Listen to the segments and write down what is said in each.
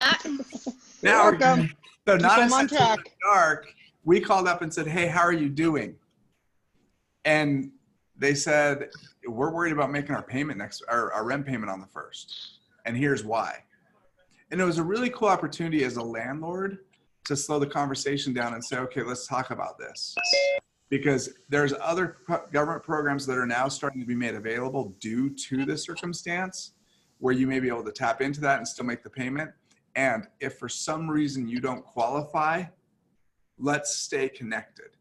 Now, welcome. so Keep not them on essentially in track. the dark, we called up and said, hey, how are you doing? And they said, we're worried about making our payment our rent payment on the 1st. And here's why. And it was a really cool opportunity as a landlord to slow the conversation down and say, okay, let's talk about this. Because there's other government programs that are now starting to be made available due to the circumstance where you may be able to tap into that and still make the payment. And if for some reason you don't qualify, let's stay connected.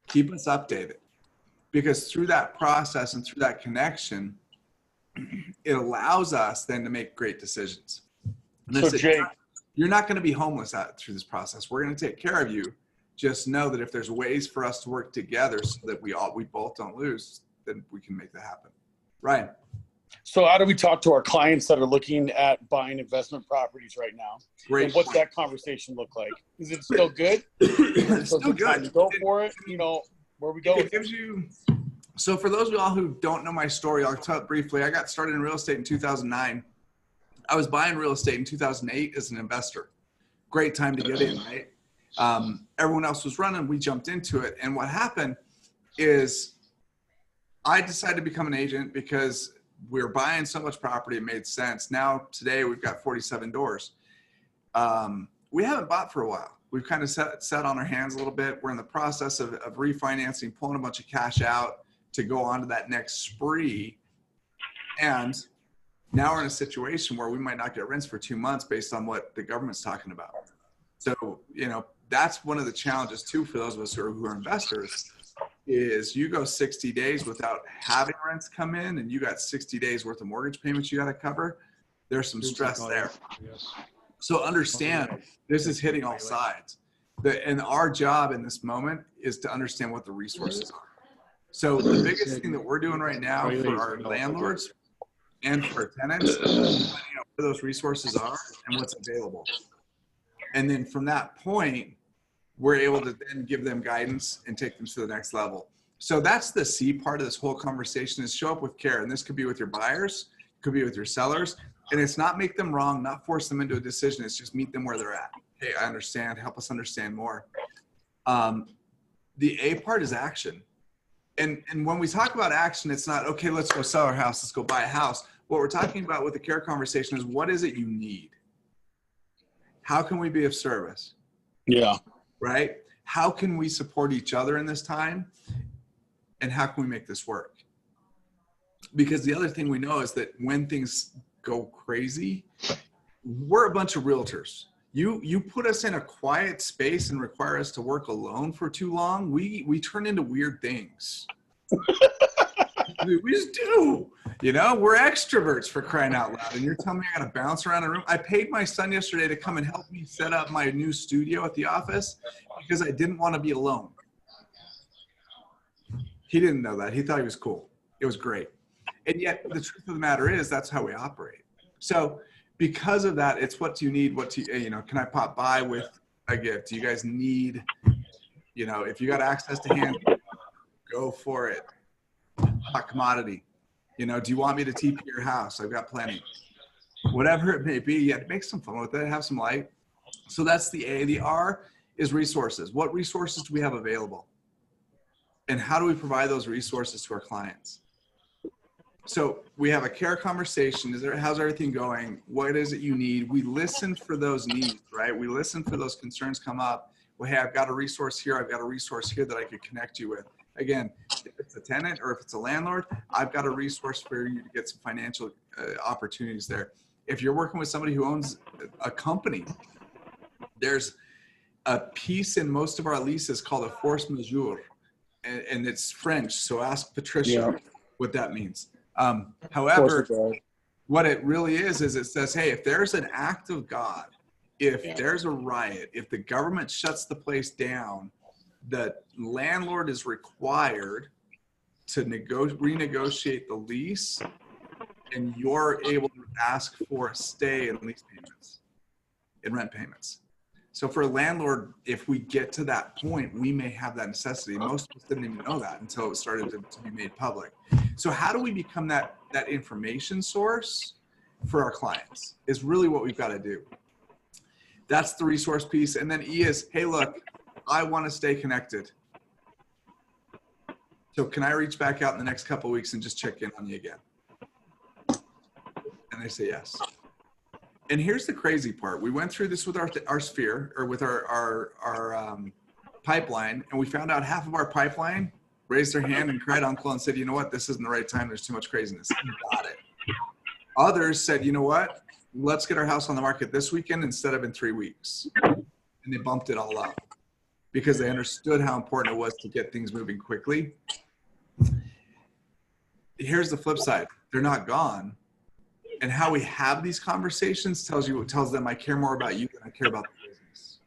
Keep us updated. Because through that process and through that connection, it allows us then to make great decisions. So Jake, you're not going to be homeless through this process. We're going to take care of you. Just know that if there's ways for us to work together so that we both don't lose, then we can make that happen. Ryan. So how do we talk to our clients that are looking at buying investment properties right now? Great. And what's that conversation look like? Is it still good? It's still good. Go for it. You know, where we go. It gives you. So for those of y'all who don't know my story, I'll tell it briefly. I got started in real estate in 2009. I was buying real estate in 2008 as an investor. Great time to get in, right? Everyone else was running. We jumped into it. And what happened is I decided to become an agent because we were buying so much property. It made sense. Now, today, we've got 47 doors. We haven't bought for a while. We've kind of sat on our hands a little bit. We're in the process of refinancing, pulling a bunch of cash out to go on to that next spree. And now we're in a situation where we might not get rents for 2 months based on what the government's talking about. So, you know, that's one of the challenges too for those of us who are investors is you go 60 days without having rents come in and you got 60 days worth of mortgage payments you got to cover. There's some stress there. So understand this is hitting all sides. And our job in this moment is to understand what the resources are. So the biggest thing that we're doing right now for our landlords and for our tenants, finding out where those resources are and what's available. And then from that point, we're able to then give them guidance and take them to the next level. So that's the C part of this whole conversation is show up with care. And this could be with your buyers, could be with your sellers. And it's not make them wrong, not force them into a decision. It's just meet them where they're at. Hey, I understand, help us understand more. The A part is action. And when we talk about action, it's not, okay, let's go sell our house, let's go buy a house. What we're talking about with the care conversation is what is it you need? How can we be of service? Yeah. Right? How can we support each other in this time? And how can we make this work? Because the other thing we know is that when things go crazy, we're a bunch of realtors. You put us in a quiet space and require us to work alone for too long, we turn into weird things. We just do. You know, we're extroverts for crying out loud. And you're telling me I got to bounce around a room. I paid my son yesterday to come and help me set up my new studio at the office because I didn't want to be alone. He didn't know that. He thought he was cool. It was great. And yet the truth of the matter is that's how we operate. So because of that, it's what do you need? What do you know, can I pop by with a gift? Do you guys need, you know, if you got access to hand, go for it. Hot commodity. You know, do you want me to TP your house? I've got plenty. Whatever it may be, yeah, make some fun with it, have some light. So that's the A. The R is resources. What resources do we have available? And how do we provide those resources to our clients? So we have a care conversation. How's everything going? What is it you need? We listen for those needs, right? We listen for those concerns come up. Well, hey, I've got a resource here. I've got a resource here that I could connect you with. Again, if it's a tenant or if it's a landlord, I've got a resource for you to get some financial opportunities there. If you're working with somebody who owns a company, there's a piece in most of our leases called a force majeure, and it's French. So ask Patricia what that means. However, what it really is it says, hey, if there's an act of God, if there's a riot, if the government shuts the place down, the landlord is required to renegotiate the lease, and you're able to ask for a stay in lease payments, in rent payments. So for a landlord, if we get to that point, we may have that necessity. Most of us didn't even know that until it started to be made public. So how do we become that information source for our clients is really what we've got to do. That's the resource piece. And then E is, hey, look, I want to stay connected. So can I reach back out in the next couple of weeks and just check in on you again? And they say yes. And here's the crazy part. We went through this with our sphere, or with our pipeline, and we found out half of our pipeline raised their hand and cried uncle and said, you know what, this isn't the right time. There's too much craziness. Got it. Others said, you know what, let's get our house on the market this weekend instead of in 3 weeks. And they bumped it all up because they understood how important it was to get things moving quickly. Here's the flip side. They're not gone. And how we have these conversations tells them I care more about you than I care about the business.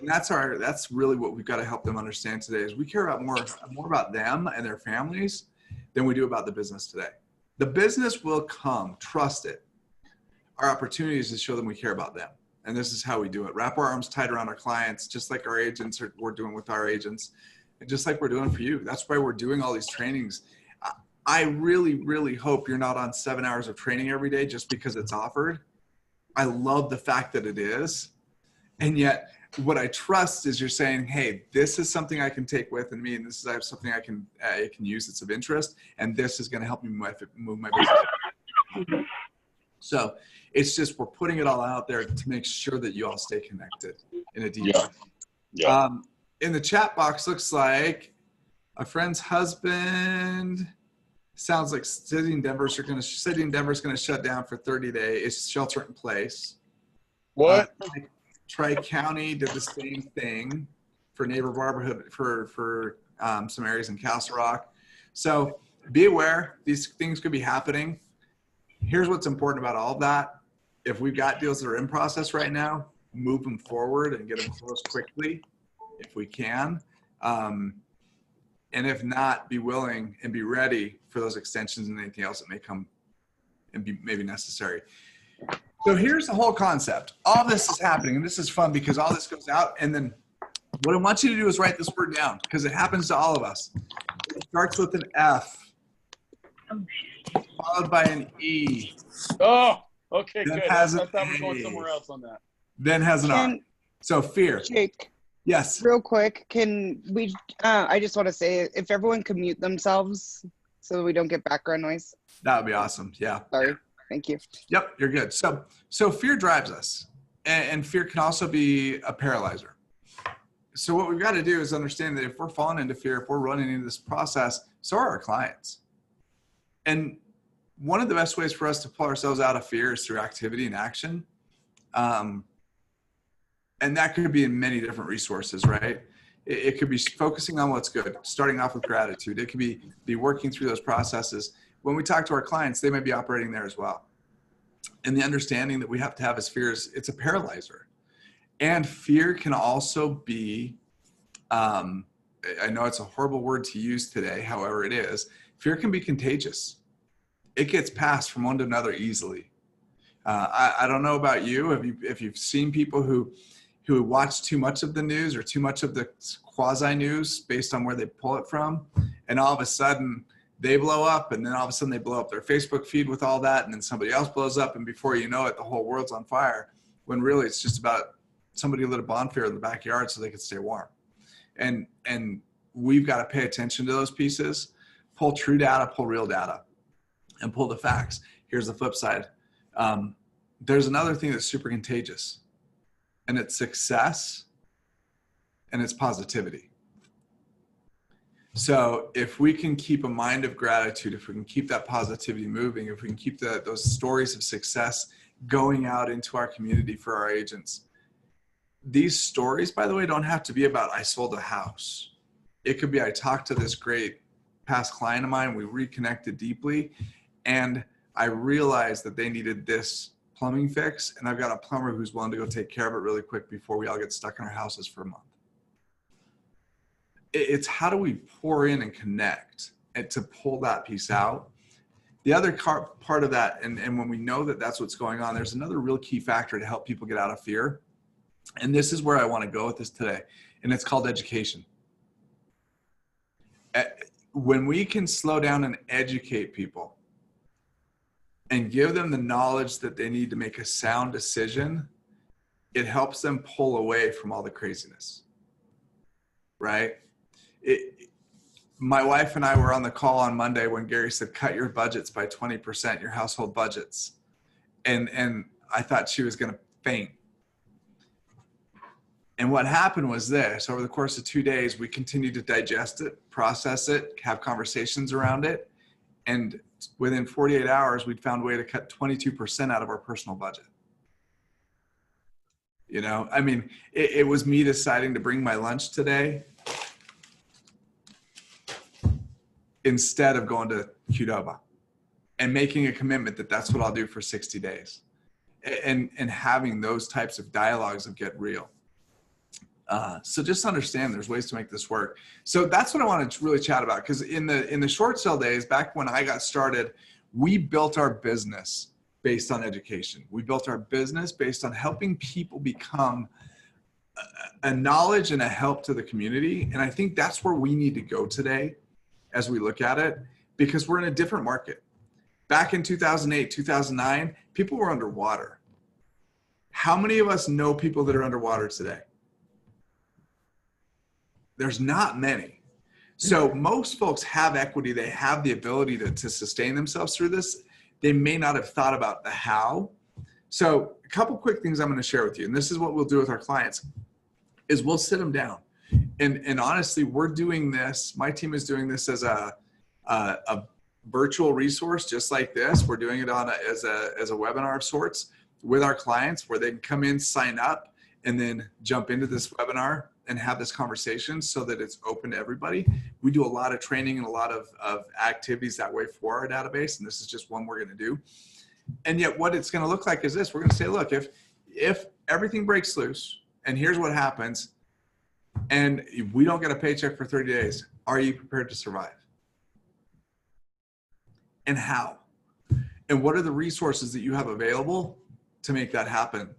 And that's really what we've got to help them understand today is we care about more about them and their families than we do about the business today. The business will come, trust it. Our opportunity is to show them we care about them. And this is how we do it. Wrap our arms tight around our clients, just like our agents we're doing with our agents, and just like we're doing for you. That's why we're doing all these trainings. I really, really hope you're not on 7 hours of training every day just because it's offered. I love the fact that it is. And yet what I trust is you're saying, hey, this is something I can take with me, and I have something I can use that's of interest, and this is going to help me move my business. So it's just, we're putting it all out there to make sure that you all stay connected in a deep way. Yeah. In the chat box, looks like a friend's husband sounds like City in Denver's going to shut down for 30 days. It's shelter in place. What? Tri-County did the same thing for neighbor barberhood for some areas in Castle Rock. So be aware, these things could be happening. Here's what's important about all of that. If we've got deals that are in process right now, move them forward and get them closed quickly if we can. And if not, be willing and be ready for those extensions and anything else that may come and be maybe necessary. So here's the whole concept. All this is happening, and this is fun because all this goes out, and then what I want you to do is write this word down because it happens to all of us. It starts with an F, followed by an E. Oh, okay, Then good. has I an thought we were A. going somewhere else on that. Then has an R. So fear. Jake, Yes. real quick, can we, I just want to say, if everyone could mute themselves so we don't get background noise. That would be awesome. Yeah. Sorry. Thank you. Yep, you're good. So fear drives us, and fear can also be a paralyzer. So what we've got to do is understand that if we're falling into fear, if we're running into this process, so are our clients. And one of the best ways for us to pull ourselves out of fear is through activity and action. And that could be in many different resources, right? It could be focusing on what's good, starting off with gratitude. It could be working through those processes. When we talk to our clients, they may be operating there as well. And the understanding that we have to have as fear is it's a paralyzer. And fear can also be, I know it's a horrible word to use today, however it is, fear can be contagious. It gets passed from one to another easily. I don't know about you, if you've seen people who watch too much of the news or too much of the quasi news based on where they pull it from, and all of a sudden they blow up, and then all of a sudden they blow up their Facebook feed with all that, and then somebody else blows up, and before you know it, the whole world's on fire, when really it's just about somebody lit a bonfire in the backyard so they could stay warm. And we've got to pay attention to those pieces, pull true data, pull real data, and pull the facts. Here's the flip side. There's another thing that's super contagious, and it's success and it's positivity. So if we can keep a mind of gratitude, if we can keep that positivity moving, if we can keep those stories of success going out into our community for our agents. These stories, by the way, don't have to be about I sold a house. It could be I talked to this great past client of mine, we reconnected deeply, and I realized that they needed this plumbing fix, and I've got a plumber who's willing to go take care of it really quick before we all get stuck in our houses for a month. It's how do we pour in and connect and to pull that piece out. The other part of that, and when we know that that's what's going on, there's another real key factor to help people get out of fear. And this is where I want to go with this today, and it's called education. When we can slow down and educate people and give them the knowledge that they need to make a sound decision, it helps them pull away from all the craziness, right? My wife and I were on the call on Monday when Gary said, cut your budgets by 20%, your household budgets. And I thought she was going to faint. And what happened was this: over the course of 2 days, we continued to digest it, process it, have conversations around it. And within 48 hours, we'd found a way to cut 22% out of our personal budget. You know, I mean, it was me deciding to bring my lunch today instead of going to Qdoba, and making a commitment that that's what I'll do for 60 days. And having those types of dialogues of get real. So just understand there's ways to make this work. So that's what I want to really chat about, because in the short sale days, back when I got started, we built our business based on education. We built our business based on helping people become a knowledge and a help to the community. And I think that's where we need to go today as we look at it, because we're in a different market. Back in 2008, 2009, people were underwater. How many of us know people that are underwater today? There's not many. So most folks have equity. They have the ability to sustain themselves through this. They may not have thought about the how. So a couple quick things I'm going to share with you, and this is what we'll do with our clients, is we'll sit them down. And honestly, we're doing this. My team is doing this as a virtual resource, just like this. We're doing it as a webinar of sorts with our clients, where they can come in, sign up, and then jump into this webinar and have this conversation so that it's open to everybody. We do a lot of training and a lot of activities that way for our database, and this is just one we're going to do. And yet what it's going to look like is this: we're going to say, look, if everything breaks loose and here's what happens, and we don't get a paycheck for 30 days, are you prepared to survive? And how? And what are the resources that you have available to make that happen?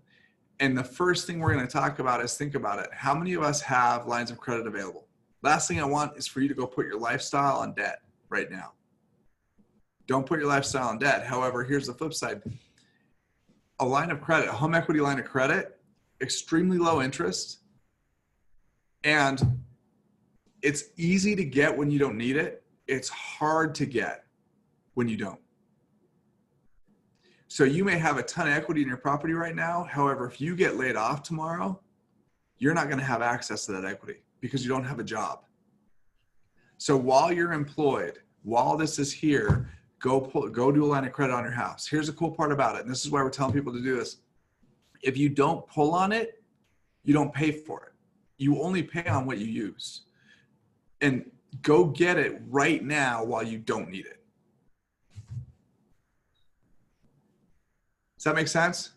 And the first thing we're going to talk about is, think about it. How many of us have lines of credit available? Last thing I want is for you to go put your lifestyle on debt right now. Don't put your lifestyle on debt. However, here's the flip side. A line of credit, a home equity line of credit, extremely low interest. And it's easy to get when you don't need it. It's hard to get when you don't. So you may have a ton of equity in your property right now. However, if you get laid off tomorrow, you're not going to have access to that equity because you don't have a job. So while you're employed, while this is here, go do a line of credit on your house. Here's the cool part about it, and this is why we're telling people to do this. If you don't pull on it, you don't pay for it. You only pay on what you use. And go get it right now while you don't need it. Does that make sense?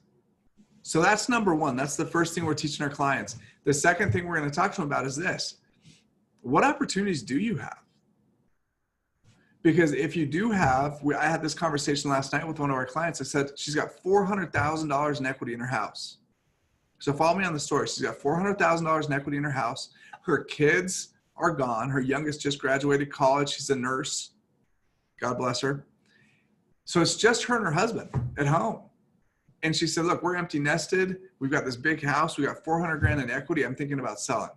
So that's number one. That's the first thing we're teaching our clients. The second thing we're going to talk to them about is this: what opportunities do you have? Because if you do have, I had this conversation last night with one of our clients. I said, she's got $400,000 in equity in her house. So follow me on the story. She's got $400,000 in equity in her house. Her kids are gone. Her youngest just graduated college. She's a nurse. God bless her. So it's just her and her husband at home. And she said, look, we're empty nested. We've got this big house. We got 400 grand in equity. I'm thinking about selling.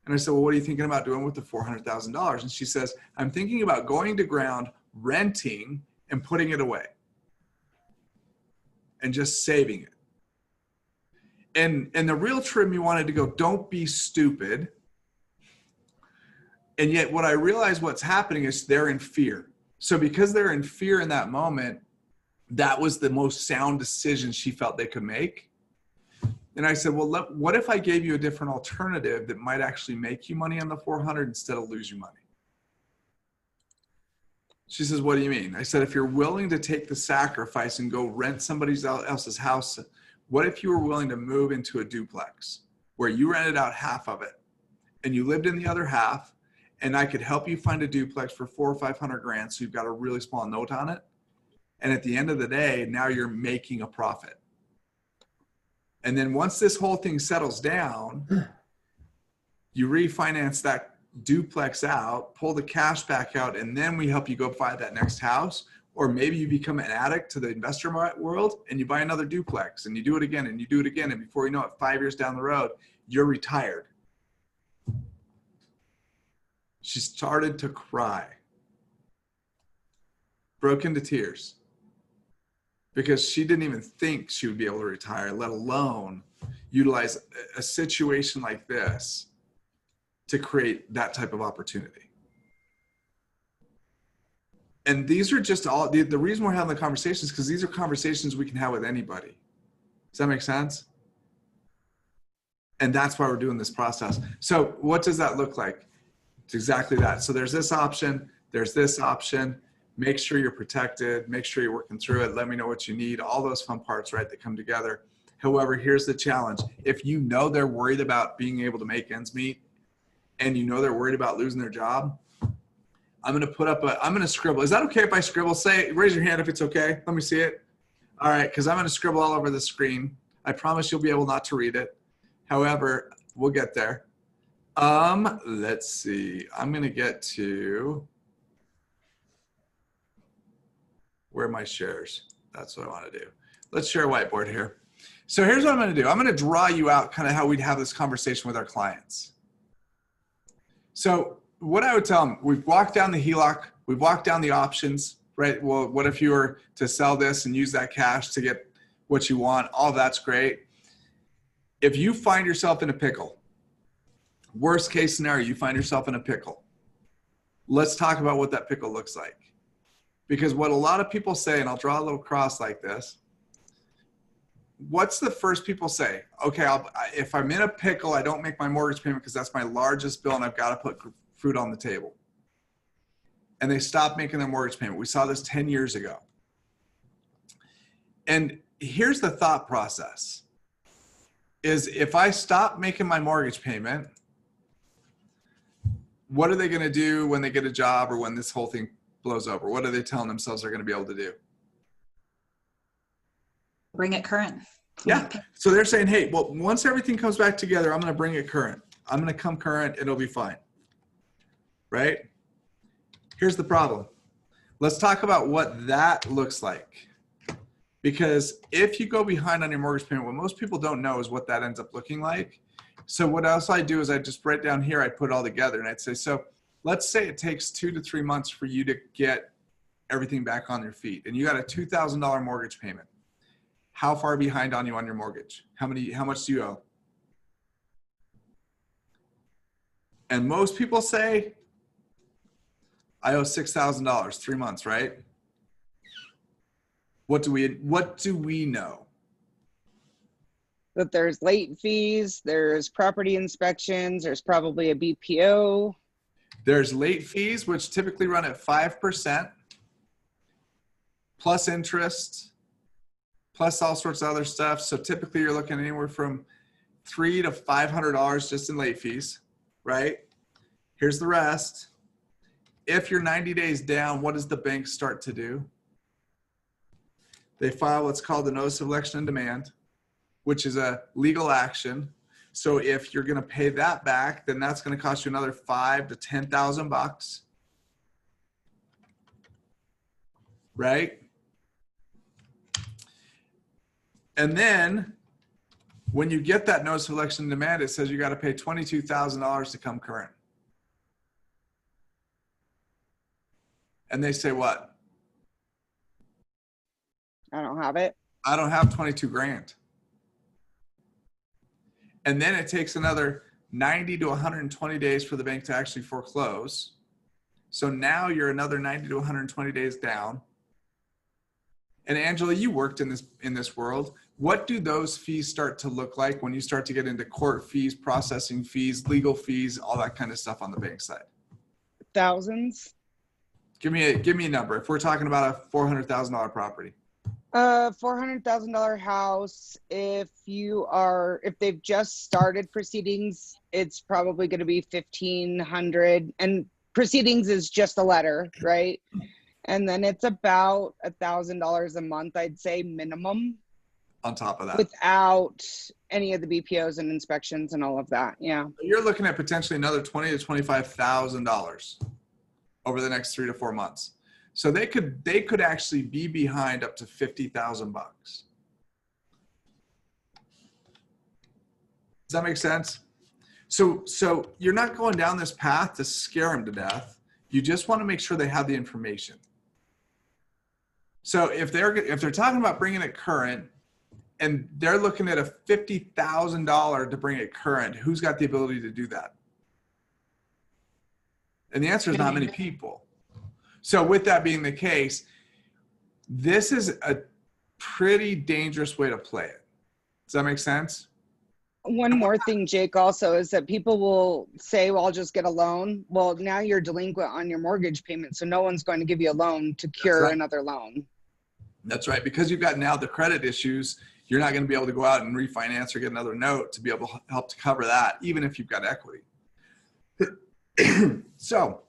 And I said, well, what are you thinking about doing with the $400,000? And she says, I'm thinking about going to ground, renting, and putting it away. And just saving it. And the realtor in me wanted to go, don't be stupid. And yet what I realized what's happening is they're in fear. So because they're in fear in that moment, that was the most sound decision she felt they could make. And I said, well, what if I gave you a different alternative that might actually make you money on the 400 instead of lose you money? She says, what do you mean? I said, if you're willing to take the sacrifice and go rent somebody else's house, what if you were willing to move into a duplex where you rented out half of it and you lived in the other half, and I could help you find a duplex for 400 or 500 grand, so you've got a really small note on it. And at the end of the day, now you're making a profit. And then once this whole thing settles down, you refinance that duplex out, pull the cash back out, and then we help you go buy that next house. Or maybe you become an addict to the investor world and you buy another duplex and you do it again and you do it again. And before you know it, 5 years down the road, you're retired. She started to cry, broke into tears, because she didn't even think she would be able to retire, let alone utilize a situation like this to create that type of opportunity. And these are just all, the reason we're having the conversations, because these are conversations we can have with anybody. Does that make sense? And that's why we're doing this process. So what does that look like? It's exactly that. So there's this option, there's this option. Make sure you're protected, make sure you're working through it. Let me know what you need. All those fun parts, right, that come together. However, here's the challenge. If you know they're worried about being able to make ends meet, and you know they're worried about losing their job, I'm going to put up I'm going to scribble. Is that okay if I scribble? Raise your hand if it's okay. Let me see it. All right, because I'm going to scribble all over the screen. I promise you'll be able not to read it. However, we'll get there. Let's see. I'm going to get to where are my shares? That's what I want to do. Let's share a whiteboard here. So here's what I'm going to do. I'm going to draw you out kind of how we'd have this conversation with our clients. So what I would tell them, we've walked down the HELOC, we've walked down the options, right? Well, what if you were to sell this and use that cash to get what you want? All that's great. If you find yourself in a pickle, worst case scenario, you find yourself in a pickle. Let's talk about what that pickle looks like. Because what a lot of people say, and I'll draw a little cross like this, what's the first people say? Okay, if I'm in a pickle, I don't make my mortgage payment because that's my largest bill and I've got to put food on the table. And they stop making their mortgage payment. We saw this 10 years ago. And here's the thought process, is if I stop making my mortgage payment, what are they going to do when they get a job or when this whole thing blows over? What are they telling themselves they're going to be able to do? Bring it current. Yeah. So they're saying, hey, well, once everything comes back together, I'm going to bring it current. I'm going to come current. It'll be fine. Right? Here's the problem. Let's talk about what that looks like. Because if you go behind on your mortgage payment, what most people don't know is what that ends up looking like. So what else I do is I just write down here, I put it all together and I'd say, so let's say it takes 2 to 3 months for you to get everything back on your feet and you got a $2,000 mortgage payment. How far behind on you on your mortgage? How much do you owe? And most people say, I owe $6,000, 3 months, right? What do we know? That there's late fees, there's property inspections, there's probably a BPO. There's late fees, which typically run at 5%, plus interest, plus all sorts of other stuff. So typically you're looking anywhere from $300 to $500 just in late fees, right? Here's the rest. If you're 90 days down, what does the bank start to do? They file what's called the notice of election and demand, which is a legal action. So if you're going to pay that back, then that's going to cost you another $5,000 to $10,000, right? And then when you get that notice of election and demand, it says you got to pay $22,000 to come current. And they say what? I don't have it. I don't have 22 grand. And then it takes another 90 to 120 days for the bank to actually foreclose. So now you're another 90 to 120 days down. And Angela, you worked in this world. What do those fees start to look like when you start to get into court fees, processing fees, legal fees, all that kind of stuff on the bank side? Thousands. Give me a number. If we're talking about a $400,000 property. $400,000 house. If they've just started proceedings, it's probably going to be $1,500. And proceedings is just a letter, right? And then it's about $1,000 a month, I'd say minimum. On top of that, without any of the BPOs and inspections and all of that. Yeah. You're looking at potentially another $20,000 to $25,000 over the next 3 to 4 months. So they could actually be behind up to $50,000. Does that make sense? So you're not going down this path to scare them to death. You just want to make sure they have the information. So if they're talking about bringing it current and they're looking at a $50,000 to bring it current, who's got the ability to do that? And the answer is not many people. So with that being the case, this is a pretty dangerous way to play it. Does that make sense? One more thing, Jake, also is that people will say, well, I'll just get a loan. Well, now you're delinquent on your mortgage payment, so no one's going to give you a loan to cure another loan. That's right. Because you've got now the credit issues, you're not going to be able to go out and refinance or get another note to be able to help to cover that, even if you've got equity. So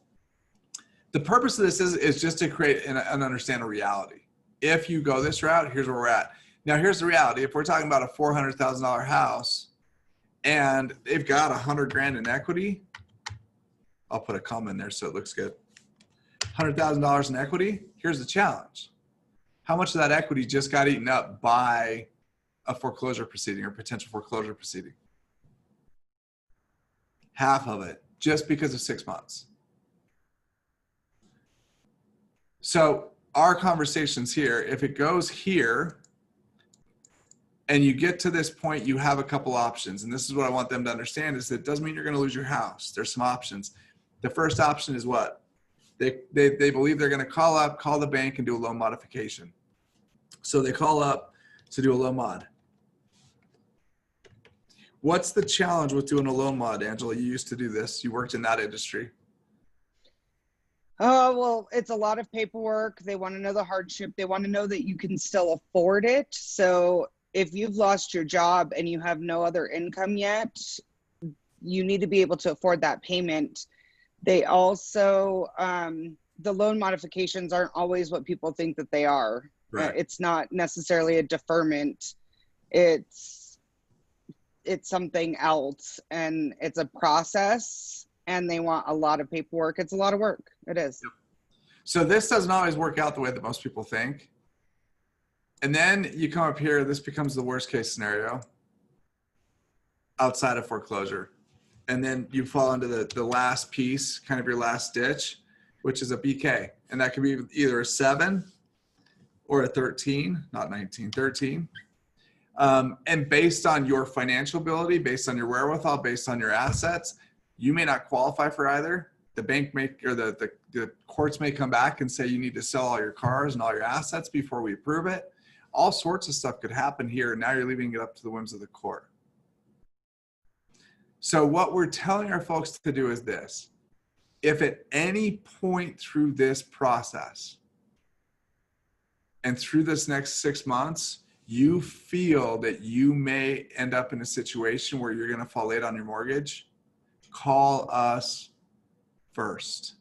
the purpose of this is just to create and understand a reality. If you go this route, here's where we're at. Now, here's the reality. If we're talking about a $400,000 house and they've got $100,000 in equity, I'll put a comma in there so it looks good. $100,000 in equity, here's the challenge. How much of that equity just got eaten up by a foreclosure proceeding or potential foreclosure proceeding? Half of it, just because of 6 months. So our conversations here, if it goes here and you get to this point, you have a couple options. And this is what I want them to understand is that it doesn't mean you're going to lose your house. There's some options. The first option is what? They believe they're going to call the bank and do a loan modification. So they call up to do a loan mod. What's the challenge with doing a loan mod, Angela? You used to do this. You worked in that industry. Oh, well, it's a lot of paperwork. They want to know the hardship. They want to know that you can still afford it. So if you've lost your job and you have no other income yet, you need to be able to afford that payment. They also, the loan modifications aren't always what people think that they are. Right. It's not necessarily a deferment. It's something else, and it's a process, and they want a lot of paperwork. It's a lot of work. It is. Yep. So this doesn't always work out the way that most people think. And then you come up here, this becomes the worst case scenario outside of foreclosure. And then you fall into the last piece, kind of your last ditch, which is a BK. And that could be either a 7 or a 13, not 19, 13. And based on your financial ability, based on your wherewithal, based on your assets, you may not qualify for either. The bank may, or the courts may come back and say you need to sell all your cars and all your assets before we approve it. All sorts of stuff could happen here. Now you're leaving it up to the whims of the court. So what we're telling our folks to do is this. If at any point through this process and through this next 6 months, you feel that you may end up in a situation where you're going to fall late on your mortgage, call us first.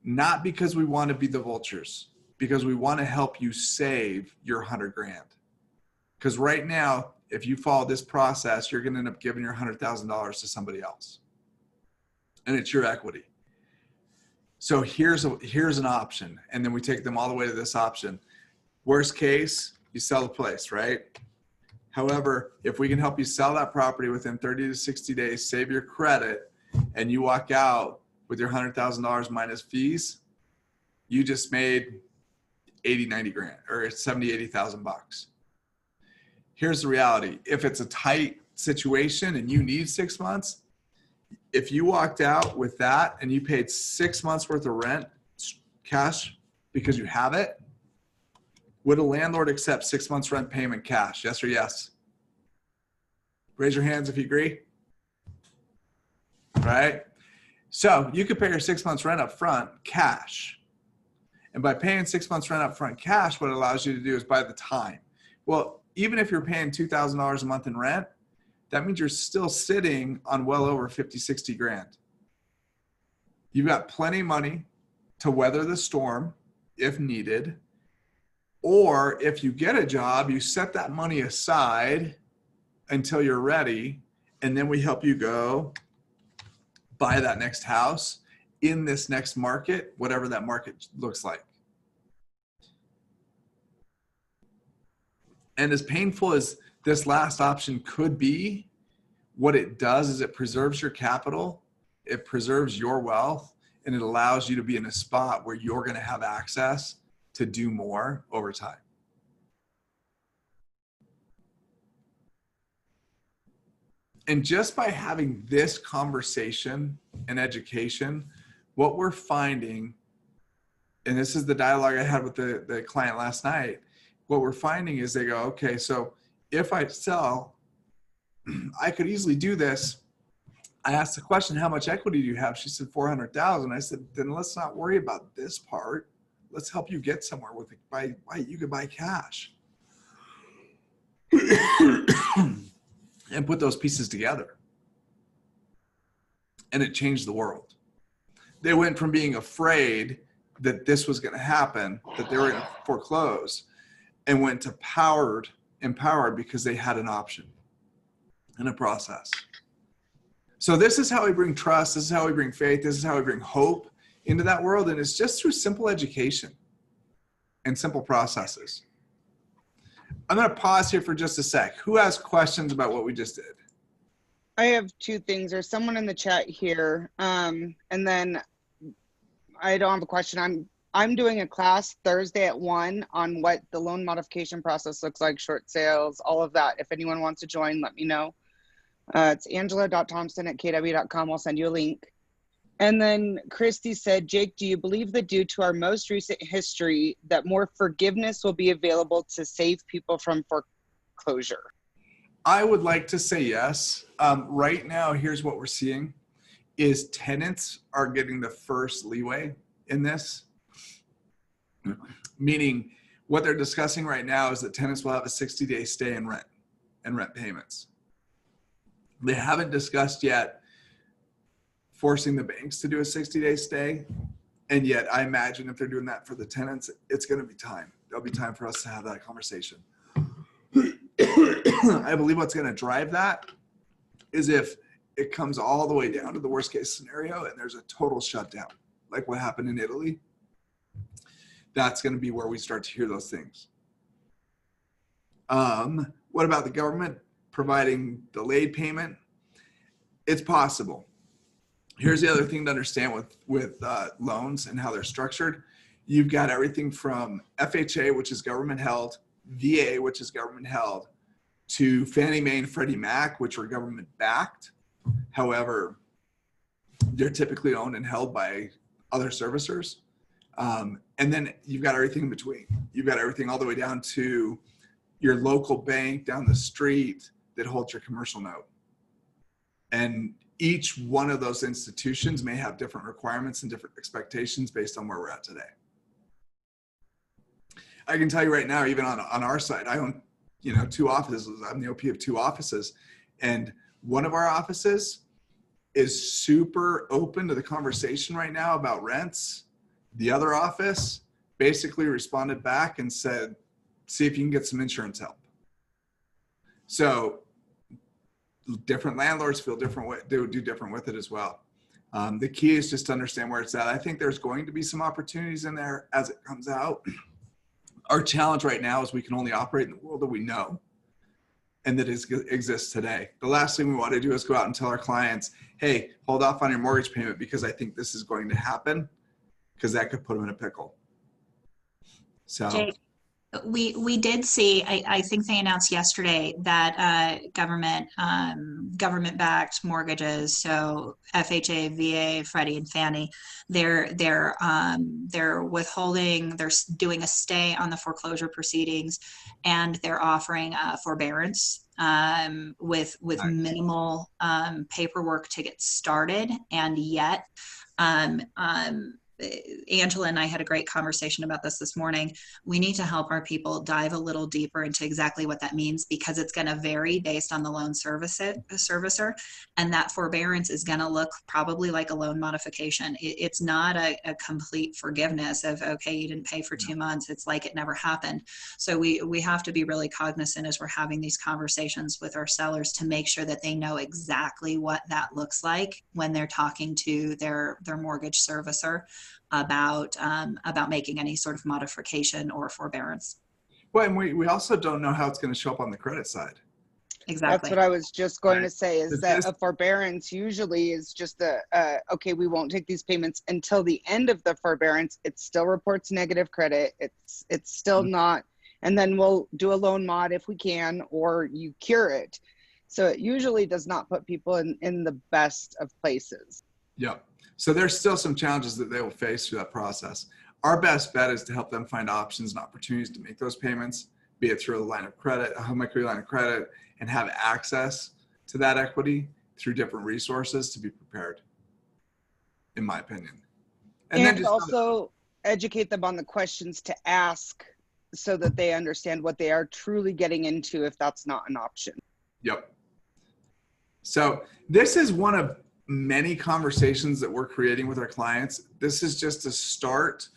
Not because we want to be the vultures, because we want to help you save your $100,000. Because right now, if you follow this process, you're going to end up giving your $100,000 to somebody else. And it's your equity. So here's an option. And then we take them all the way to this option. Worst case, you sell the place, right? However, if we can help you sell that property within 30 to 60 days, save your credit, and you walk out with your $100,000 minus fees, you just made 80, 90 grand or 70, 80,000 bucks. Here's the reality. If it's a tight situation and you need 6 months, if you walked out with that and you paid 6 months worth of rent cash because you have it, would a landlord accept 6 months rent payment cash? Yes or yes? Raise your hands if you agree. Right? So you could pay your 6 months rent up front cash. And by paying 6 months rent up front cash, what it allows you to do is buy the time. Well, even if you're paying $2,000 a month in rent, that means you're still sitting on well over 50, 60 grand. You've got plenty of money to weather the storm if needed. Or if you get a job, you set that money aside until you're ready, and then we help you go buy that next house in this next market, whatever that market looks like. And as painful as this last option could be, what it does is it preserves your capital, it preserves your wealth, and it allows you to be in a spot where you're going to have access to do more over time. And just by having this conversation and education, what we're finding, and this is the dialogue I had with the client last night, what we're finding is they go, okay, so if I sell, I could easily do this. I asked the question, how much equity do you have? She said 400,000. I said, then let's not worry about this part. Let's help you get somewhere with it. You could buy cash and put those pieces together. And it changed the world. They went from being afraid that this was going to happen, that they were going to foreclose, and went to empowered because they had an option and a process. So this is how we bring trust. This is how we bring faith. This is how we bring hope into that world. And it's just through simple education and simple processes. I'm going to pause here for just a sec. Who has questions about what we just did? I have two things. There's someone in the chat here. And then I don't have a question. I'm doing a class Thursday at 1 on what the loan modification process looks like, short sales, all of that. If anyone wants to join, let me know. It's angela.thompson@kw.com. I'll send you a link. And then Christy said, Jake, do you believe that due to our most recent history that more forgiveness will be available to save people from foreclosure? I would like to say yes. Right now, here's what we're seeing is tenants are getting the first leeway in this. Meaning what they're discussing right now is that tenants will have a 60-day stay in rent and rent payments. They haven't discussed yet forcing the banks to do a 60-day stay. And yet I imagine if they're doing that for the tenants, it's going to be time. There'll be time for us to have that conversation. I believe what's going to drive that is if it comes all the way down to the worst case scenario and there's a total shutdown, like what happened in Italy. That's going to be where we start to hear those things. What about the government providing delayed payment? It's possible. Here's the other thing to understand with loans and how they're structured. You've got everything from FHA, which is government held, VA, which is government held, to Fannie Mae and Freddie Mac, which are government backed. However, they're typically owned and held by other servicers. And then you've got everything in between. You've got everything all the way down to your local bank down the street that holds your commercial note. And each one of those institutions may have different requirements and different expectations based on where we're at today. I can tell you right now, even on our side, I own, 2 offices. I'm the OP of 2 offices. And one of our offices is super open to the conversation right now about rents. The other office basically responded back and said, see if you can get some insurance help. So different landlords feel different way, they would do different with it as well. The key is just to understand where it's at. I think there's going to be some opportunities in there as it comes out. Our challenge right now is we can only operate in the world that we know and that exists today. The last thing we want to do is go out and tell our clients, hey, hold off on your mortgage payment because I think this is going to happen, because that could put them in a pickle. So Jake, we did see, I think they announced yesterday that government-backed mortgages, so FHA, VA, Freddie, and Fannie, they're withholding, they're doing a stay on the foreclosure proceedings, and they're offering forbearance with minimal paperwork to get started, and yet Angela and I had a great conversation about this morning. We need to help our people dive a little deeper into exactly what that means, because it's going to vary based on the loan servicer, and that forbearance is going to look probably like a loan modification. It's not a complete forgiveness of, okay, you didn't pay for 2 months. It's like it never happened. So we have to be really cognizant as we're having these conversations with our sellers to make sure that they know exactly what that looks like when they're talking to their mortgage servicer about making any sort of modification or forbearance. Well, and we also don't know how it's going to show up on the credit side. Exactly. That's what I was just going to Right. say, is But that this- a forbearance usually is just okay, we won't take these payments until the end of the forbearance. It still reports negative credit. It's still not, and then we'll do a loan mod if we can, or you cure it. So it usually does not put people in the best of places. Yep. So there's still some challenges that they will face through that process. Our best bet is to help them find options and opportunities to make those payments, be it through a line of credit, a home equity line of credit, and have access to that equity through different resources to be prepared, in my opinion. And then just also educate them on the questions to ask so that they understand what they are truly getting into if that's not an option. Yep. So this is one of many conversations that we're creating with our clients. This is just a start.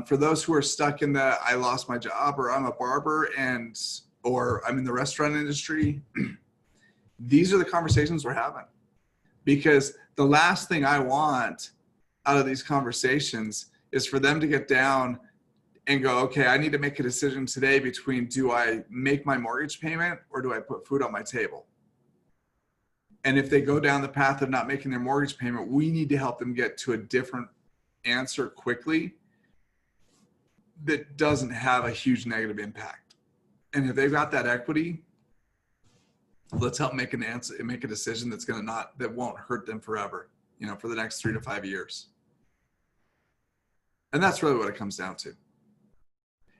For those who are stuck in the, I lost my job, or I'm a barber, or I'm in the restaurant industry, these are the conversations we're having. Because the last thing I want out of these conversations is for them to get down and go, okay, I need to make a decision today between, do I make my mortgage payment or do I put food on my table? And if they go down the path of not making their mortgage payment, we need to help them get to a different answer quickly that doesn't have a huge negative impact. And if they've got that equity, let's help make an answer and make a decision that won't hurt them forever, for the next 3 to 5 years. And that's really what it comes down to.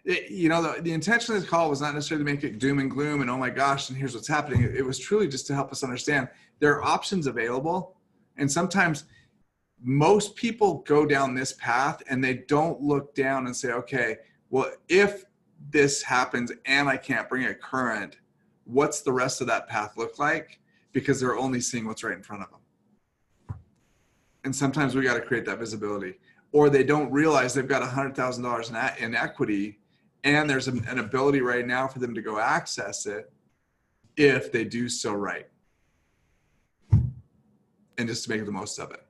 The intention of this call was not necessarily to make it doom and gloom and, oh my gosh, and here's what's happening. It was truly just to help us understand there are options available. And sometimes most people go down this path and they don't look down and say, okay, well, if this happens and I can't bring it current, what's the rest of that path look like? Because they're only seeing what's right in front of them. And sometimes we got to create that visibility. Or they don't realize they've got $100,000 in equity, and there's an ability right now for them to go access it if they do so right. And just to make the most of it.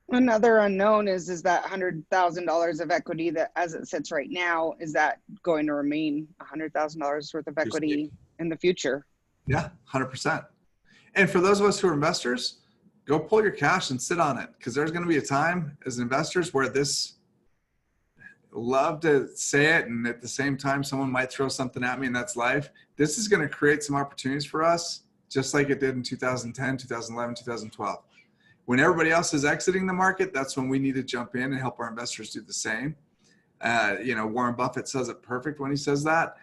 Another unknown is that $100,000 of equity that, as it sits right now, is that going to remain $100,000 worth of equity in the future? Yeah, 100%. And for those of us who are investors, go pull your cash and sit on it, because there's going to be a time as investors where this, love to say it, and at the same time someone might throw something at me, and that's life. This is going to create some opportunities for us, just like it did in 2010, 2011, 2012. When everybody else is exiting the market, that's when we need to jump in and help our investors do the same. Warren Buffett says it perfect when he says that.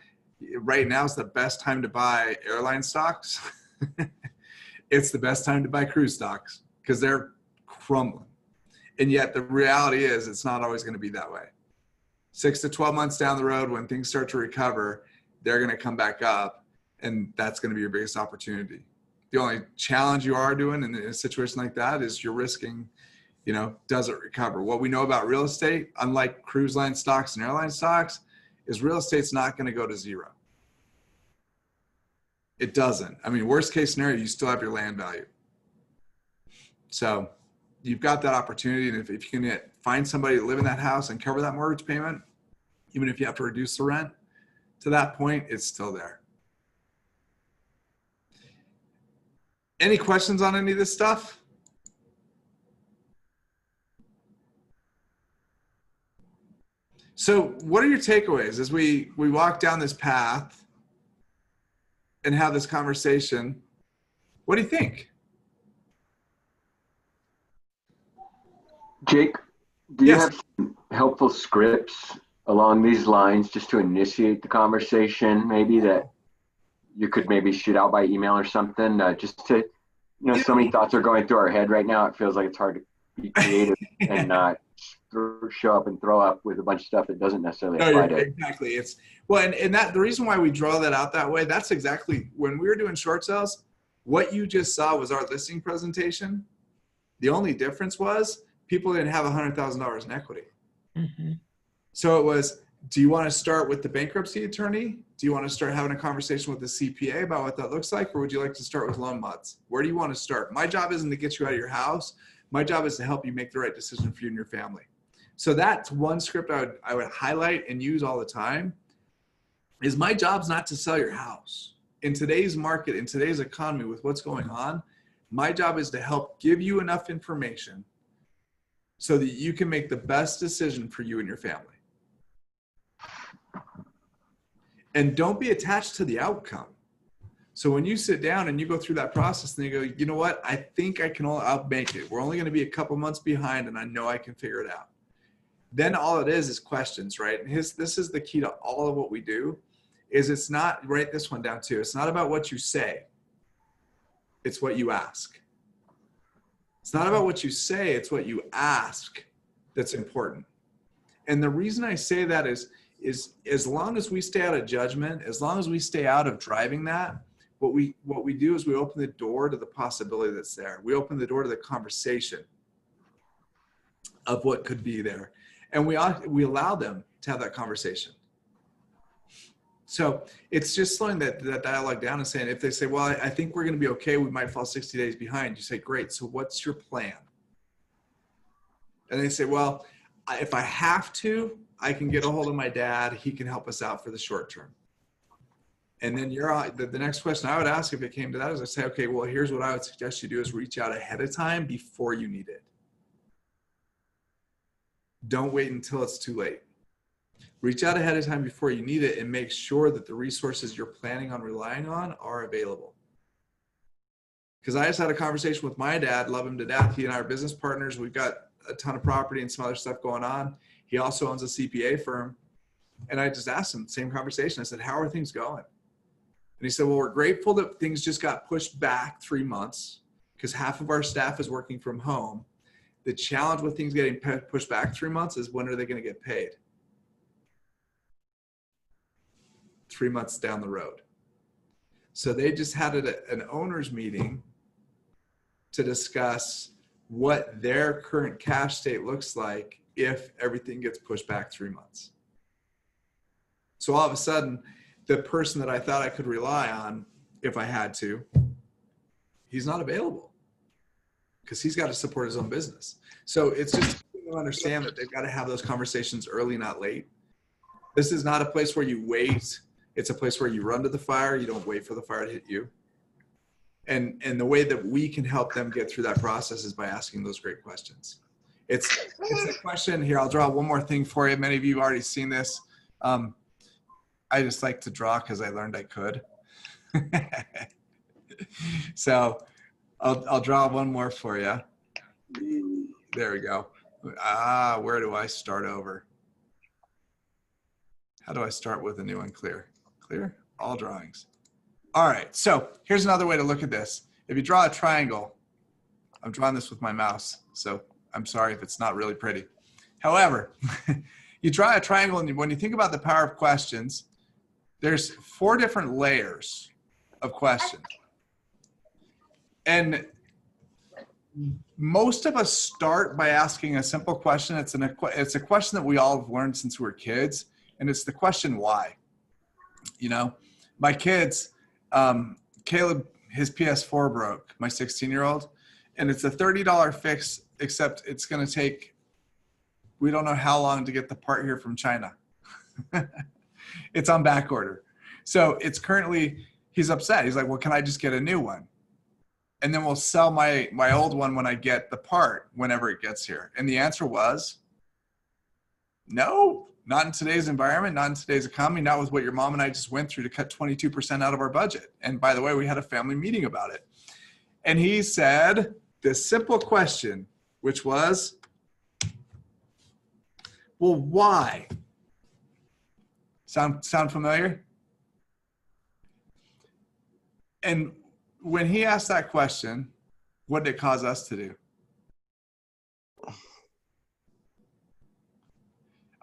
Right now is the best time to buy airline stocks. It's the best time to buy cruise stocks because they're crumbling. And yet the reality is it's not always going to be that way. 6 to 12 months down the road, when things start to recover, they're going to come back up, and that's going to be your biggest opportunity. The only challenge you are doing in a situation like that is you're risking, does it recover? What we know about real estate, unlike cruise line stocks and airline stocks, is real estate's not going to go to zero. It doesn't. I mean, worst case scenario, you still have your land value. So you've got that opportunity. And if you can find somebody to live in that house and cover that mortgage payment, even if you have to reduce the rent to that point, it's still there. Any questions on any of this stuff? So what are your takeaways as we walk down this path and have this conversation? What do you think? Jake, do you Yes. have some helpful scripts along these lines just to initiate the conversation, maybe that you could maybe shoot out by email or something, just to, so many thoughts are going through our head right now. It feels like it's hard to be creative and not show up and throw up with a bunch of stuff that doesn't necessarily No, apply you're, to it. exactly. It's well, and that the reason why we draw that out that way, that's exactly when we were doing short sales. What you just saw was our listing presentation. The only difference was people didn't have $100,000 in equity. Mm-hmm. So it was, do you want to start with the bankruptcy attorney? Do you want to start having a conversation with the CPA about what that looks like? Or would you like to start with loan mods? Where do you want to start? My job isn't to get you out of your house. My job is to help you make the right decision for you and your family. So that's one script I would highlight and use all the time is my job's not to sell your house. In today's market, in today's economy with what's going on, my job is to help give you enough information so that you can make the best decision for you and your family. And don't be attached to the outcome. So when you sit down and you go through that process and you go, you know what, I think I'll make it. We're only going to be a couple months behind and I know I can figure it out. Then all it is questions, right? And this is the key to all of what we do is it's not, write this one down too. It's not about what you say. It's what you ask. It's not about what you say. It's what you ask that's important. And the reason I say that is as long as we stay out of judgment, as long as we stay out of driving that, what we do is we open the door to the possibility that's there. We open the door to the conversation of what could be there. And we allow them to have that conversation. So it's just slowing that dialogue down and saying, if they say, well, I think we're going to be okay, we might fall 60 days behind. You say, great. So what's your plan? And they say, well, if I have to, I can get a hold of my dad. He can help us out for the short term. And then the next question I would ask if it came to that is I say, okay, well, here's what I would suggest you do is reach out ahead of time before you need it. Don't wait until it's too late. Reach out ahead of time before you need it and make sure that the resources you're planning on relying on are available. Because I just had a conversation with my dad, love him to death. He and I are business partners. We've got a ton of property and some other stuff going on. He also owns a CPA firm. And I just asked him, same conversation. I said, how are things going? And he said, well, we're grateful that things just got pushed back 3 months because half of our staff is working from home. The challenge with things getting pushed back 3 months is when are they going to get paid? 3 months down the road. So they just had an owners meeting to discuss what their current cash state looks like if everything gets pushed back 3 months. So all of a sudden, the person that I thought I could rely on if I had to, he's not available because he's got to support his own business. So it's just to understand that they've got to have those conversations early, not late. This is not a place where you wait. It's a place where you run to the fire. You don't wait for the fire to hit you. And the way that we can help them get through that process is by asking those great questions. It's a question here. I'll draw one more thing for you. Many of you have already seen this. I just like to draw because I learned I could. So I'll draw one more for you. There we go. Where do I start over? How do I start with a new one? Clear, all drawings. All right, so here's another way to look at this. If you draw a triangle, I'm drawing this with my mouse, so I'm sorry if it's not really pretty. However, you draw a triangle, and when you think about the power of questions, there's 4 different layers of questions. And most of us start by asking a simple question. It's a question that we all have learned since we were kids, and it's the question why. You know, my kids, Caleb, his PS4 broke, my 16-year-old, and it's a $30 fix, except it's going to take, we don't know how long to get the part here from China. It's on back order. So it's currently, he's upset. He's like, well, can I just get a new one? And then we'll sell my old one when I get the part, whenever it gets here. And the answer was, no, not in today's environment, not in today's economy, not with what your mom and I just went through to cut 22% out of our budget. And by the way, we had a family meeting about it. And he said this simple question, which was, well, why? Sound familiar? And when he asked that question, what did it cause us to do?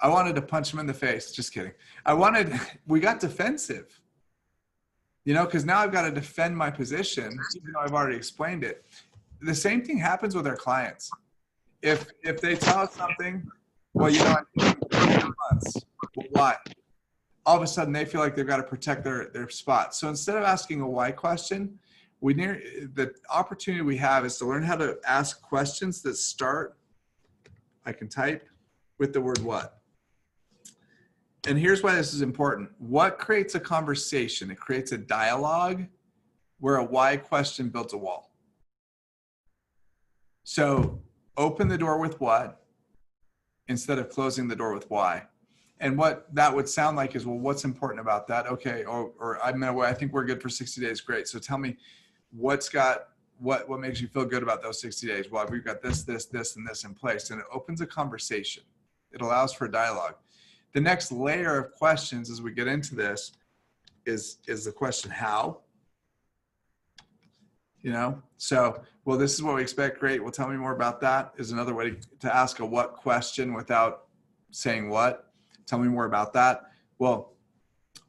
I wanted to punch him in the face. Just kidding. We got defensive, because now I've got to defend my position, even though I've already explained it. The same thing happens with our clients. If they tell us something, well, I'm taking 3 months. Well, why? All of a sudden they feel like they've got to protect their spot. So instead of asking a why question, the opportunity we have is to learn how to ask questions that start, I can type, with the word what. And here's why this is important. What creates a conversation? It creates a dialogue where a why question builds a wall. So open the door with what instead of closing the door with why. And what that would sound like is, well, what's important about that? Okay, or I think we're good for 60 days. Great. So tell me what makes you feel good about those 60 days? Well, we've got this, and this in place. And it opens a conversation. It allows for dialogue. The next layer of questions as we get into this is the question how. So, well, this is what we expect. Great. Well, tell me more about that is another way to ask a what question without saying what. Tell me more about that. Well,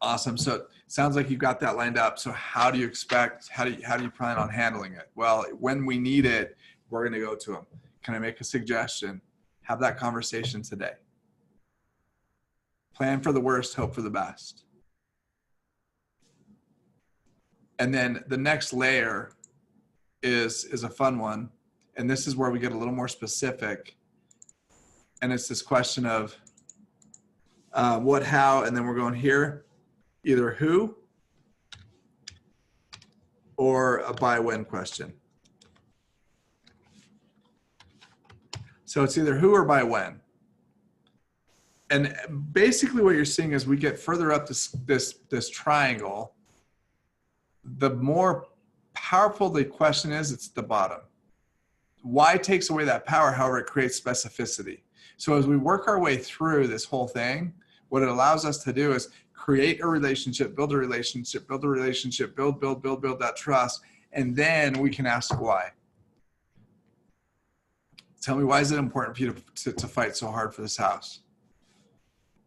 awesome. So it sounds like you've got that lined up. So how do you plan on handling it? Well, when we need it, we're going to go to them. Can I make a suggestion? Have that conversation today. Plan for the worst, hope for the best. And then the next layer is a fun one. And this is where we get a little more specific. And it's this question of what, how, and then we're going here, either who or a by when question. So it's either who or by when. And basically what you're seeing is we get further up this triangle, the more powerful the question is, it's the bottom. Why takes away that power, however, it creates specificity. So as we work our way through this whole thing, what it allows us to do is create a relationship, build build that trust, and then we can ask why. Tell me, why is it important for you to fight so hard for this house?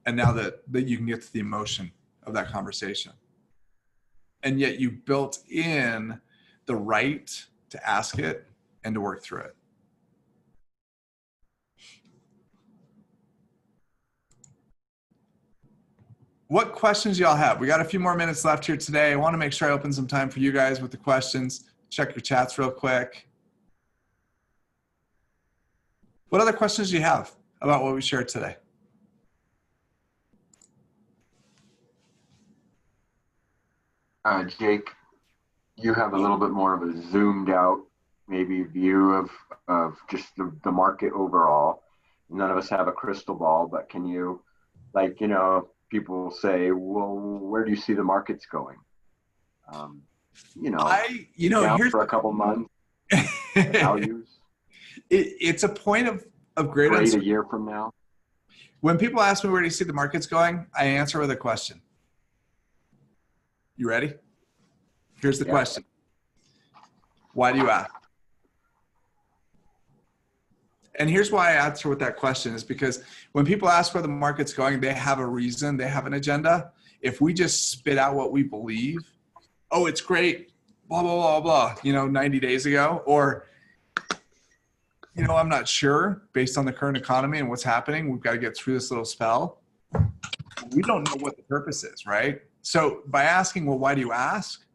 And now that you can get to the emotion of that conversation. And yet you built in the right to ask it and to work through it. What questions y'all have? We got a few more minutes left here today. I want to make sure I open some time for you guys with the questions. Check your chats real quick. What other questions do you have about what we shared today? Jake, you have a little bit more of a zoomed out maybe view of just the market overall. None of us have a crystal ball, but can you, people say, well, where do you see the markets going? Down for a couple months, values. It's a point of great uncertainty. A year from now. When people ask me where do you see the markets going, I answer with a question. You ready? Here's the question. Why do you ask? And here's why I answer with that question is because when people ask where the market's going, they have a reason, they have an agenda. If we just spit out what we believe, oh, it's great, blah, blah, blah, blah, 90 days ago, or, I'm not sure based on the current economy and what's happening, we've got to get through this little spell. We don't know what the purpose is, right? So by asking, well, why do you ask?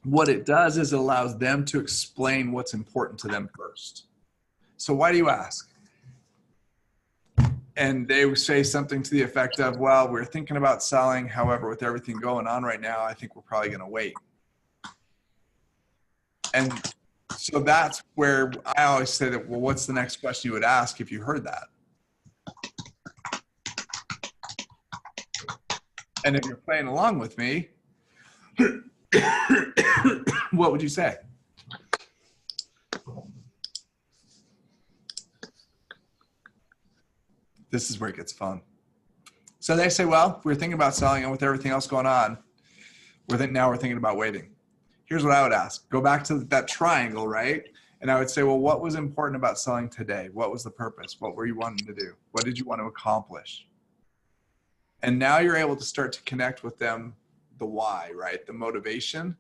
What it does is it allows them to explain what's important to them first. So why do you ask? And they say something to the effect of, well, we're thinking about selling. However, with everything going on right now, I think we're probably going to wait. And so that's where I always say that, well, what's the next question you would ask if you heard that? And if you're playing along with me, what would you say? This is where it gets fun. So they say, well, we're thinking about selling, and with everything else going on, now we're thinking about waiting. Here's what I would ask. Go back to that triangle, right? And I would say, well, what was important about selling today? What was the purpose? What were you wanting to do? What did you want to accomplish? And now you're able to start to connect with them, the why, right? The motivation.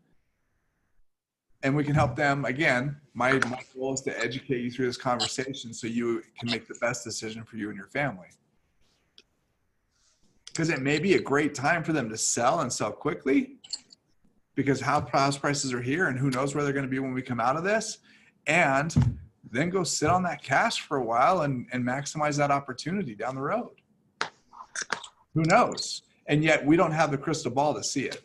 And we can help them. Again, my goal is to educate you through this conversation so you can make the best decision for you and your family. Because it may be a great time for them to sell and sell quickly, because house prices are here and who knows where they're going to be when we come out of this. And then go sit on that cash for a while and maximize that opportunity down the road. Who knows? And yet we don't have the crystal ball to see it.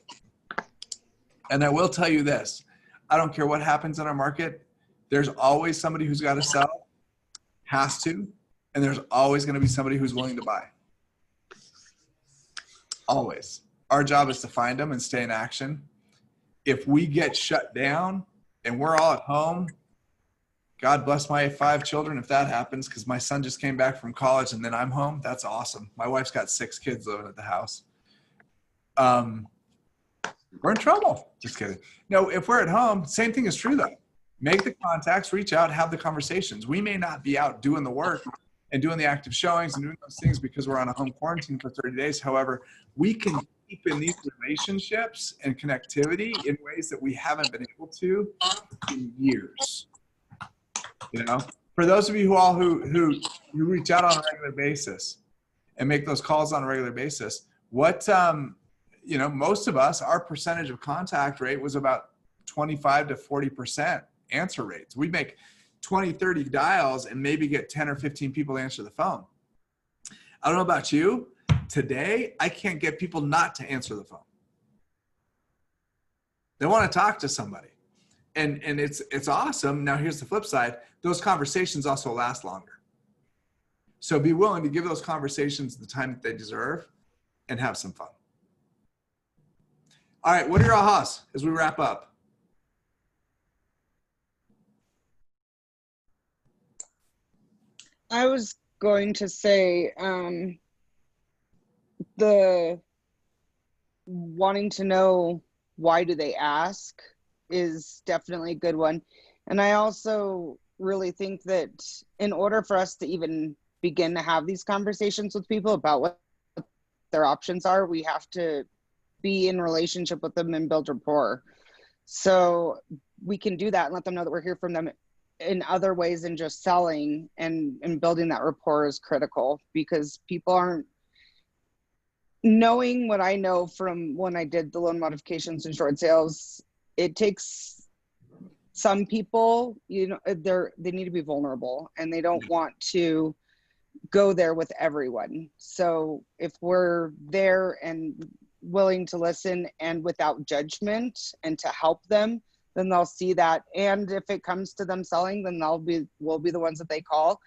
And I will tell you this, I don't care what happens in our market, there's always somebody who's got to sell, has to, and there's always going to be somebody who's willing to buy. Always. Our job is to find them and stay in action. If we get shut down and we're all at home, God bless my 5 children if that happens, because my son just came back from college and then I'm home. That's awesome. My wife's got 6 kids living at the house. We're in trouble. Just kidding. No, if we're at home, same thing is true though. Make the contacts, reach out, have the conversations. We may not be out doing the work and doing the active showings and doing those things because we're on a home quarantine for 30 days. However, we can keep in these relationships and connectivity in ways that we haven't been able to in years. You know, for those of you who reach out on a regular basis and make those calls on a regular basis, what, you know, most of us, our percentage of contact rate was about 25 to 40% answer rates. We'd make 20, 30 dials and maybe get 10 or 15 people to answer the phone. I don't know about you. Today, I can't get people not to answer the phone. They want to talk to somebody. And it's awesome. Now here's the flip side. Those conversations also last longer. So be willing to give those conversations the time that they deserve and have some fun. All right, what are your ahas as we wrap up? I was going to say the wanting to know why do they ask is definitely a good one. And I also really think that in order for us to even begin to have these conversations with people about what their options are, we have to be in relationship with them and build rapport. So we can do that and let them know that we're here from them in other ways than just selling, and building that rapport is critical, because people aren't knowing what I know from when I did the loan modifications and short sales. It takes some people, you know, they need to be vulnerable and they don't want to go there with everyone. So if we're there and willing to listen and without judgment and to help them, then they'll see that. And if it comes to them selling, then we'll be the ones that they call,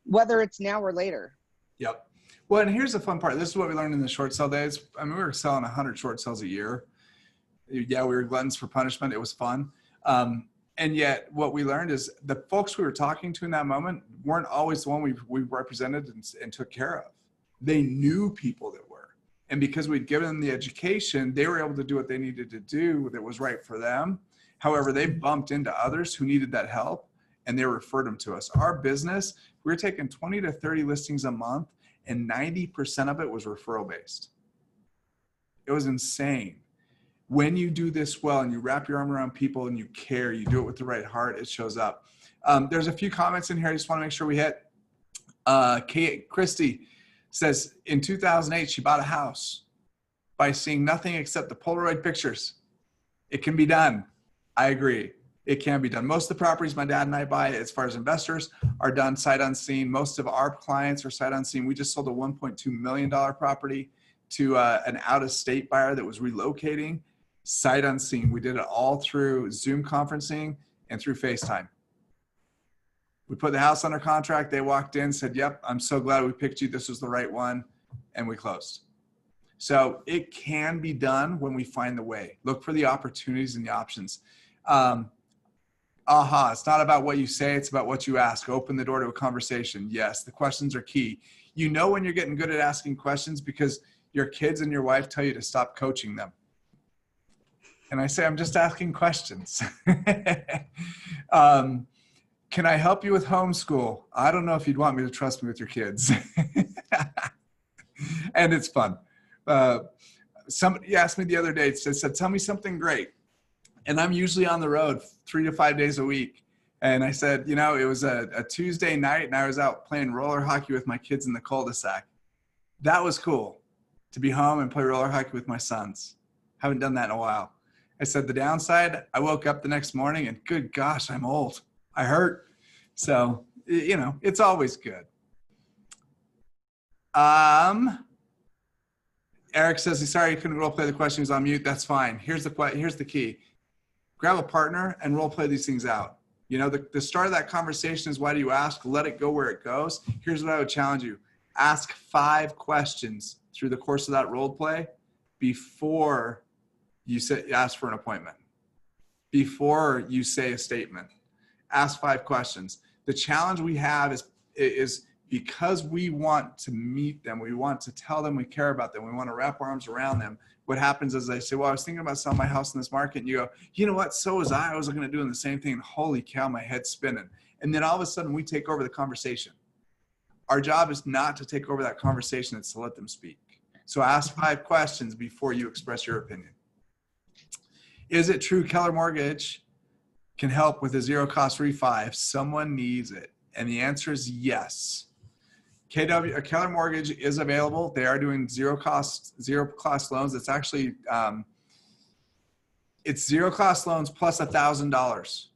whether it's now or later. Yep. Well, and here's the fun part. This is what we learned in the short sale days. I mean, we were selling 100 short sales a year. Yeah, we were gluttons for punishment. It was fun. And yet what we learned is the folks we were talking to in that moment weren't always the one we represented and took care of. They knew people that were. And because we'd given them the education, they were able to do what they needed to do that was right for them. However, they bumped into others who needed that help and they referred them to us. Our business, we were taking 20 to 30 listings a month and 90% of it was referral based. It was insane. When you do this well and you wrap your arm around people and you care, you do it with the right heart, it shows up. There's a few comments in here I just want to make sure we hit. Christy says in 2008, she bought a house by seeing nothing except the Polaroid pictures. It can be done. I agree. It can be done. Most of the properties my dad and I buy as far as investors are done sight unseen. Most of our clients are sight unseen. We just sold a $1.2 million property to an out-of-state buyer that was relocating. Sight unseen. We did it all through Zoom conferencing and through FaceTime. We put the house under contract. They walked in, said, yep, I'm so glad we picked you. This was the right one. And we closed. So it can be done when we find the way. Look for the opportunities and the options. It's not about what you say. It's about what you ask. Open the door to a conversation. Yes, the questions are key. You know when you're getting good at asking questions because your kids and your wife tell you to stop coaching them. And I say, I'm just asking questions. Can I help you with homeschool? I don't know if you'd want me to trust me with your kids. And it's fun. Somebody asked me the other day, said, tell me something great. And I'm usually on the road 3 to 5 days a week. And I said, you know, it was a Tuesday night and I was out playing roller hockey with my kids in the cul-de-sac. That was cool to be home and play roller hockey with my sons. Haven't done that in a while. I said the downside, I woke up the next morning and good gosh, I'm old. I hurt. So, you know, it's always good. Eric says he's sorry he couldn't role play the question. He's on mute. That's fine. Here's the key. Grab a partner and role play these things out. You know, the start of that conversation is why do you ask? Let it go where it goes. Here's what I would challenge you. Ask 5 questions through the course of that role play before you ask for an appointment, before you say a statement. Ask 5 questions. The challenge we have is because we want to meet them, we want to tell them we care about them, we want to wrap our arms around them. What happens is they say, well, I was thinking about selling my house in this market. And you go, you know what? So was I. I was looking at doing the same thing. And holy cow, my head's spinning. And then all of a sudden we take over the conversation. Our job is not to take over that conversation. It's to let them speak. So ask 5 questions before you express your opinion. Is it true Keller Mortgage can help with a zero cost refi if someone needs it? And the answer is yes. Keller Mortgage is available. They are doing zero cost loans. It's actually, it's zero cost loans plus $1,000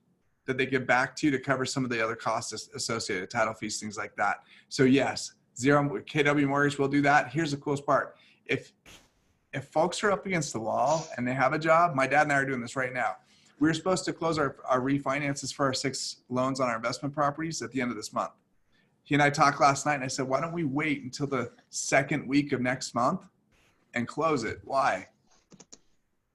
that they give back to you to cover some of the other costs associated, title fees, things like that. So yes, KW Mortgage will do that. Here's the coolest part. If folks are up against the wall and they have a job, my dad and I are doing this right now. We're supposed to close our refinances for our 6 loans on our investment properties at the end of this month. He and I talked last night and I said, why don't we wait until the 2nd week of next month and close it? Why?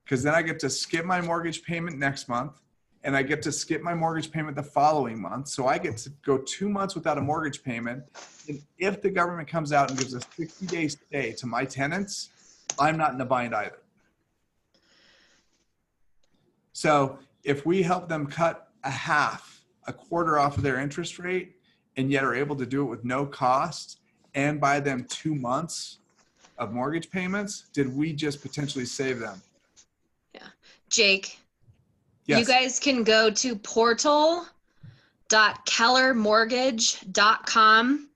Because then I get to skip my mortgage payment next month and I get to skip my mortgage payment the following month. So I get to go 2 months without a mortgage payment. And if the government comes out and gives a 60-day stay to my tenants, I'm not in a bind either. So if we help them cut a quarter off of their interest rate, and yet are able to do it with no cost and buy them 2 months of mortgage payments, did we just potentially save them? Yeah. Jake, Yes. you guys can go to portal.kellermortgage.com.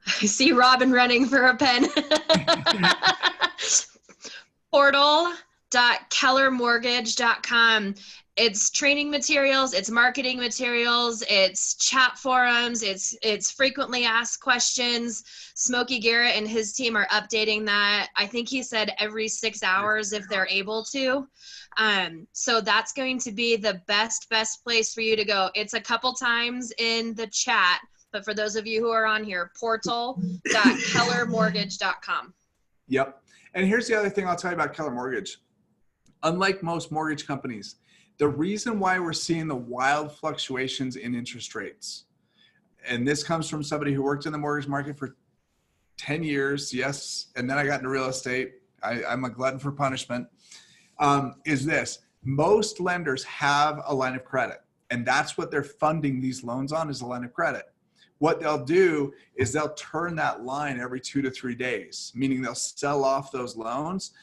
I see Robin running for a pen. Portal.kellermortgage.com. It's training materials, it's marketing materials, it's chat forums, it's frequently asked questions. Smokey Garrett and his team are updating that. I think he said every 6 hours if they're able to. So that's going to be the best place for you to go. It's a couple times in the chat, but for those of you who are on here, portal.kellermortgage.com. Yep. And here's the other thing I'll tell you about Keller Mortgage. Unlike most mortgage companies, the reason why we're seeing the wild fluctuations in interest rates, and this comes from somebody who worked in the mortgage market for 10 years, yes, and then I got into real estate. I'm a glutton for punishment, is this. Most lenders have a line of credit, and that's what they're funding these loans on is a line of credit. What they'll do is they'll turn that line every 2 to 3 days, meaning they'll sell off those loans.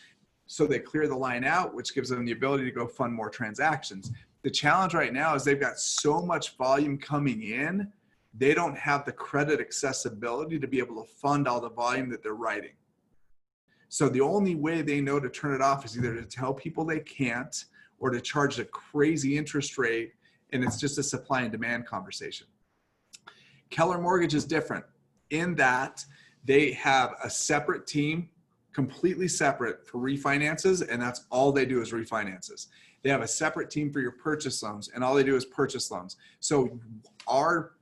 So they clear the line out, which gives them the ability to go fund more transactions. The challenge right now is they've got so much volume coming in, they don't have the credit accessibility to be able to fund all the volume that they're writing. So the only way they know to turn it off is either to tell people they can't or to charge a crazy interest rate, and it's just a supply and demand conversation. Keller Mortgage is different in that they have a separate team, completely separate for refinances, and that's all they do is refinances. They have a separate team for your purchase loans, and all they do is purchase loans. So our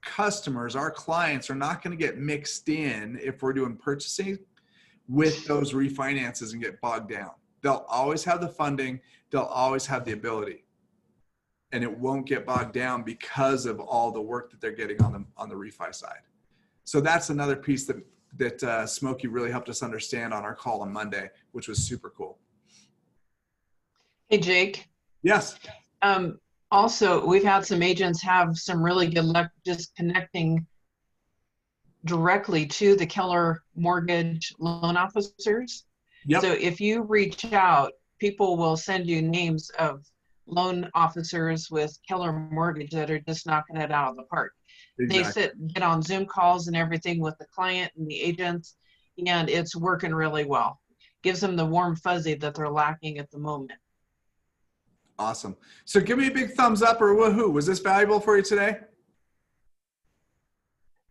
customers, our clients are not going to get mixed in if we're doing purchasing with those refinances and get bogged down. They'll always have the funding, they'll always have the ability, and it won't get bogged down because of all the work that they're getting on the refi side. So that's another piece that Smokey really helped us understand on our call on Monday, which was super cool. Hey, Jake. Yes. On Also, we've had some agents have some really good luck just connecting directly to the Keller mortgage loan officers. Yep. So if you reach out, people will send you names of loan officers with Keller Mortgage that are just knocking it out of the park. Exactly. Get on Zoom calls and everything with the client and the agents, and it's working really well. Gives them the warm fuzzy that they're lacking at the moment. Awesome. So give me a big thumbs up or woohoo. Was this valuable for you today?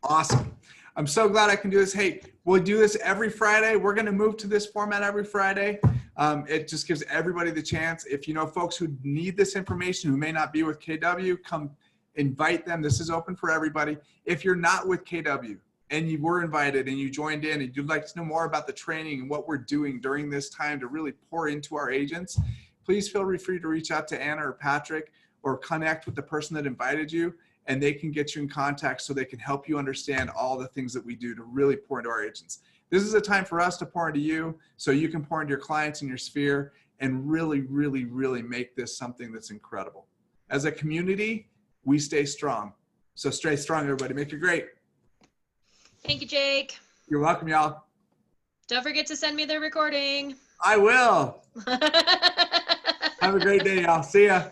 Awesome. I'm so glad I can do this. Hey, we'll do this every Friday. We're going to move to this format every Friday. It just gives everybody the chance. If you know folks who need this information who may not be with KW, come invite them. This is open for everybody. If you're not with KW and you were invited and you joined in and you'd like to know more about the training and what we're doing during this time to really pour into our agents, please feel free to reach out to Anna or Patrick or connect with the person that invited you, and they can get you in contact so they can help you understand all the things that we do to really pour into our agents. This is a time for us to pour into you so you can pour into your clients in your sphere and really, really, really make this something that's incredible. As a community, we stay strong. So stay strong, everybody. Make it great. Thank you, Jake. You're welcome, y'all. Don't forget to send me the recording. I will. Have a great day, y'all. See ya.